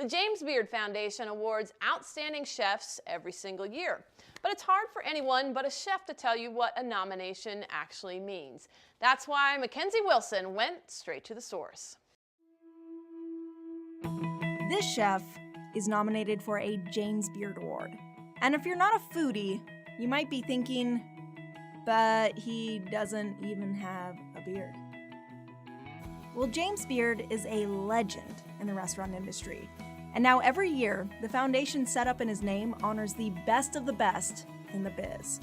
The James Beard Foundation awards outstanding chefs every single year. But it's hard for anyone but a chef to tell you what a nomination actually means. That's why Mackenzie Wilson went straight to the source. This chef is nominated for a James Beard Award. And if you're not a foodie, you might be thinking, but he doesn't even have a beard. Well, James Beard is a legend in the restaurant industry. And now every year, the foundation set up in his name honors the best of the best in the biz.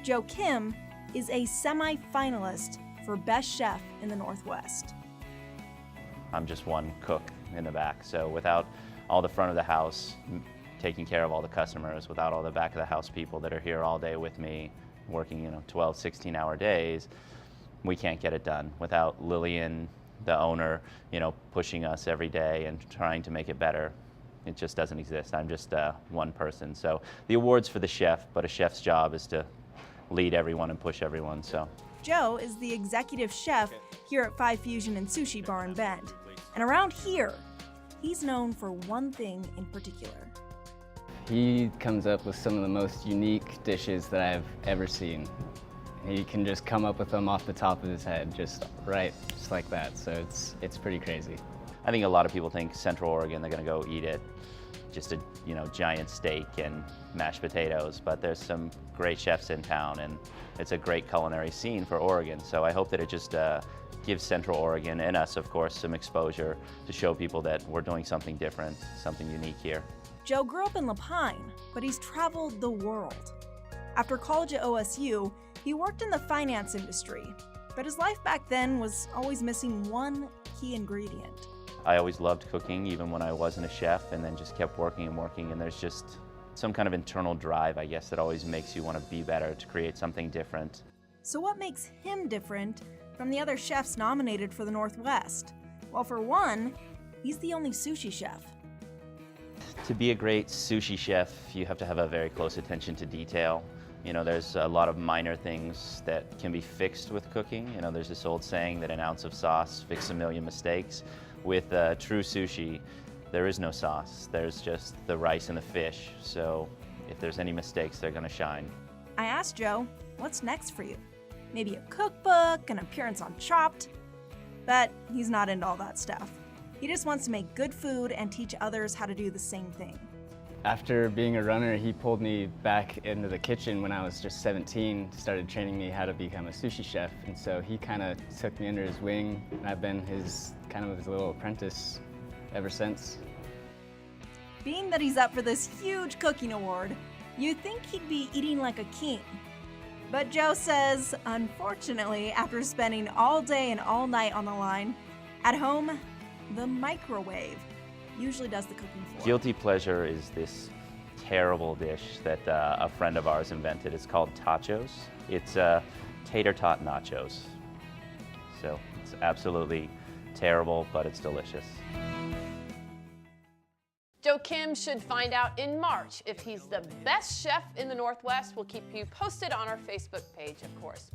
Joe Kim is a semi-finalist for Best Chef in the Northwest. I'm just one cook in the back, so without all the front of the house taking care of all the customers, without all the back of the house people that are here all day with me, working 12, 16-hour days, we can't get it done. Without Lillian, the owner, pushing us every day and trying to make it better, it just doesn't exist. I'm just one person. So the award's for the chef, but a chef's job is to lead everyone and push everyone. So Joe is the executive chef here at Five Fusion and Sushi Bar in Bend. And around here, he's known for one thing in particular. He comes up with some of the most unique dishes that I've ever seen. He can just come up with them off the top of his head, just like that. So it's pretty crazy. I think a lot of people think Central Oregon, they're gonna go eat it, just a giant steak and mashed potatoes, but there's some great chefs in town and it's a great culinary scene for Oregon. So I hope that it just gives Central Oregon and us, of course, some exposure to show people that we're doing something different, something unique here. Joe grew up in La Pine, but he's traveled the world. After college at OSU, he worked in the finance industry, but his life back then was always missing one key ingredient. I always loved cooking, even when I wasn't a chef, and then just kept working and working, and there's just some kind of internal drive, I guess, that always makes you want to be better, to create something different. So what makes him different from the other chefs nominated for the Northwest? Well, for one, he's the only sushi chef. To be a great sushi chef, you have to have a very close attention to detail. There's a lot of minor things that can be fixed with cooking. There's this old saying that an ounce of sauce fixes a million mistakes. With true sushi, there is no sauce. There's just the rice and the fish. So if there's any mistakes, they're gonna shine. I asked Joe, what's next for you? Maybe a cookbook, an appearance on Chopped? But he's not into all that stuff. He just wants to make good food and teach others how to do the same thing. After being a runner, he pulled me back into the kitchen when I was just 17, started training me how to become a sushi chef. And so he kind of took me under his wing, and I've been his little apprentice ever since. Being that he's up for this huge cooking award, you'd think he'd be eating like a king. But Joe says, unfortunately, after spending all day and all night on the line, at home, the microwave usually does the cooking for him. Guilty pleasure is this terrible dish that a friend of ours invented. It's called tachos. It's tater tot nachos. So it's absolutely terrible, but it's delicious. Joe Kim should find out in March if he's the best chef in the Northwest. We'll keep you posted on our Facebook page, of course.